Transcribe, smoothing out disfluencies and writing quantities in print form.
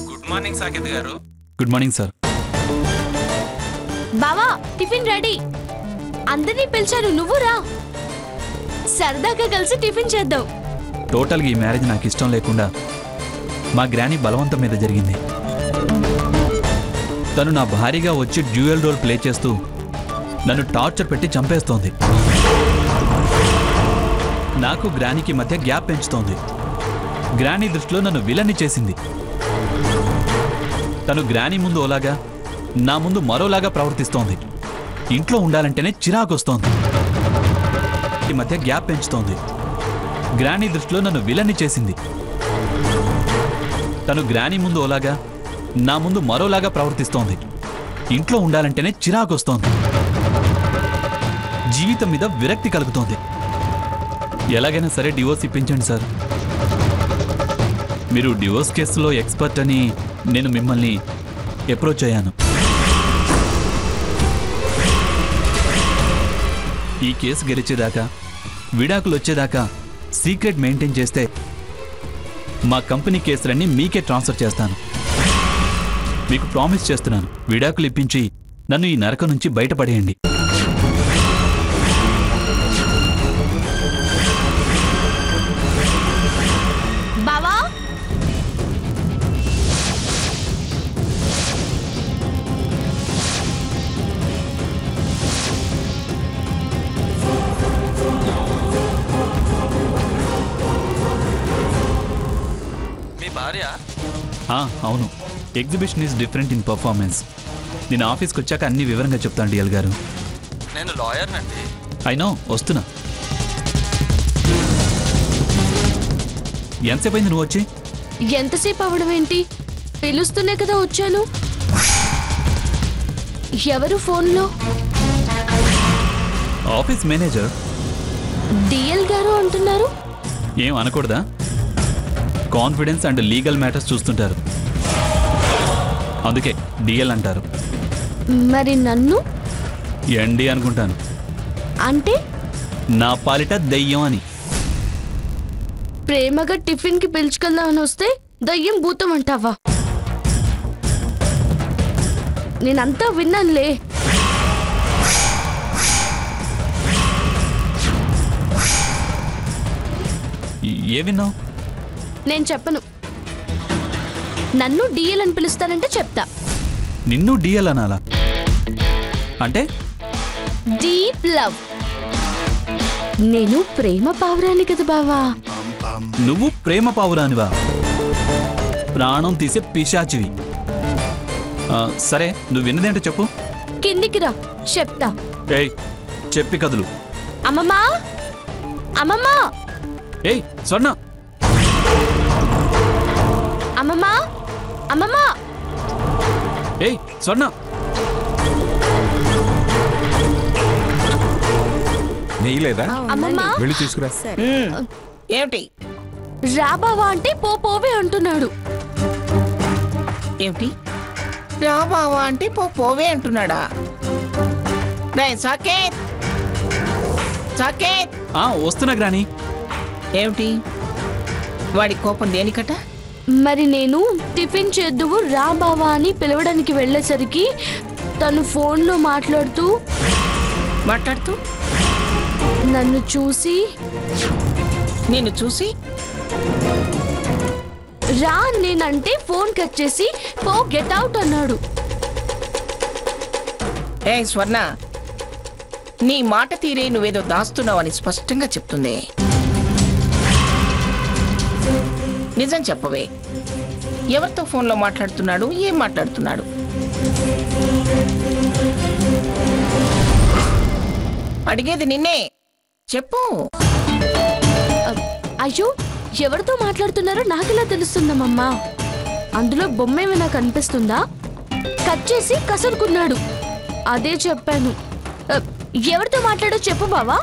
Good morning Saketh గారు. Good morning sir. బావా tiffin ready. అందరినీ పిలిచాను, నువ్వు రా. సరదాగా కలిసి టిఫిన్ చేద్దాం. టోటల్గా ఈ మ్యారేజ్ నాకు ఇష్టం లేకుండా మా గ్రాని బలవంతం మీద జరిగింది. తను నా భార్యగా వచ్చి డ్యూయల్ రోల్ ప్లే చేస్తూ నన్ను టార్చర్ పెట్టి చంపేస్తోంది. నాకు గ్రానికి మధ్య గ్యాప్ పెంచుతోంది. గ్రాని దృష్టిలో నన్ను విలన్ని చేసింది. తను గ్రాని ముందు ఓలాగా, నా ముందు మరోలాగా ప్రవర్తిస్తోంది. ఇంట్లో ఉండాలంటేనే చిరాకొస్తోంది. ఈ మధ్య గ్యాప్ పెంచుతోంది. గ్రాని దృష్టిలో నన్ను విలన్ని చేసింది. తను గ్రాని ముందు ఓలాగా, నా ముందు మరోలాగా ప్రవర్తిస్తోంది. ఇంట్లో ఉండాలంటేనే చిరాకొస్తోంది. జీవితం మీద విరక్తి కలుగుతోంది. ఎలాగైనా సరే డివోర్స్ ఇప్పించండి సార్. మీరు డివోర్స్ కేసులో ఎక్స్పర్ట్ అని నేను మిమ్మల్ని అప్రోచ్ అయ్యాను. ఈ కేసు గెలిచేదాకా, విడాకులు వచ్చేదాకా సీక్రెట్ మెయింటైన్ చేస్తే మా కంపెనీ కేసులన్నీ మీకే ట్రాన్స్ఫర్ చేస్తాను. మీకు ప్రామిస్ చేస్తున్నాను, విడాకులు ఇప్పించి నన్ను ఈ నరకం నుంచి బయటపడేయండి. బావా మీ భార్య? అవును. Exhibition is different in performance. నేను ఆఫీస్కి వచ్చాక అన్ని వివరంగా చెప్తాను డిఎల్ గారు. నేను లాయర్నండి. అయినో వస్తున్నా. ఎంతసేపు అయింది నువ్వు వచ్చి? ఎంతసేపు అవడం ఏంటి, పిలుస్తూనే కదా వచ్చాను. ఎవరు ఫోన్లో? Office manager. డిఎల్ గారు అంటున్నారు. ఏం అనకూడదా? కాన్ఫిడెన్స్ అండ్ లీగల్ మ్యాటర్స్ చూస్తుంటారు, అందుకే డిఎల్ అంటారు. మరి నన్ను ఎండి అనుకుంటాను. అంటే నా పాలిట దయ్యం అని. ప్రేమగా టిఫిన్ కి పిలుచుకెళ్దామని వస్తే దయ్యం భూతం అంటావా? నేనంతా విన్నానులే. ఏ విన్నావు? నేను చెప్పను. నన్ను డిఎల్ అని పిలుస్తానంటే చెప్తా. నిన్ను డిఎల్ అనాలా? అంటే డీప్ లవ్. నేను ప్రేమ పావురాని కదా బావా. నువ్వు ప్రేమ పావురానివా? ప్రాణం తీసే పిశాచివి. సరే, నువ్వు విన్నదేంటో చెప్పు. కిందికి రా, చెప్తా. ఏయ్, చెప్పి కదులు. అమ్మమ్మా, అమ్మమ్మా, ఏయ్ స్వర్ణ. అమ్మమ్మా, అమ్మమ్మా. ఏయ్ స్వర్ణ. నెయ్యలేదా? అమ్మమ్మా వెళ్ళి తీసుకురా. ఏమిటి రా బావా అంటే పోవే అంటున్నాడు. ఏమిటి రా బావా అంటే పోవే అంటున్నాడా? సాకేత్, సాకేత్. వస్తున్నా గ్రాని. ఏమిటి వాడి కోపం దేనికట? మరి నేను టిఫిన్ చేద్దువు రా బావా అని పిలవడానికి వెళ్ళేసరికి తను ఫోన్లో మాట్లాడుతూ నన్ను చూసి నిన్ను చూసి రా నేనంటే ఫోన్ కట్ చేసి పో గెట్ అవుట్ అన్నాడు. ఏ స్వర్ణ, నీ మాట తీరే నువ్వేదో దాస్తున్నావని స్పష్టంగా చెప్తుంది. నిజం చెప్పవే, ఎవరితో ఫోన్లో మాట్లాడుతున్నాడు? ఏం మాట్లాడుతున్నాడు? అడిగేది నిన్నే, చెప్పు. అయ్యో, ఎవరితో మాట్లాడుతున్నారో నాకెలా తెలుస్తుందమ్మా? అందులో బొమ్మ ఏమైనా కనిపిస్తుందా? కట్ చేసి కసురుకున్నాడు, అదే చెప్పాను. ఎవరితో మాట్లాడో చెప్పు బావా.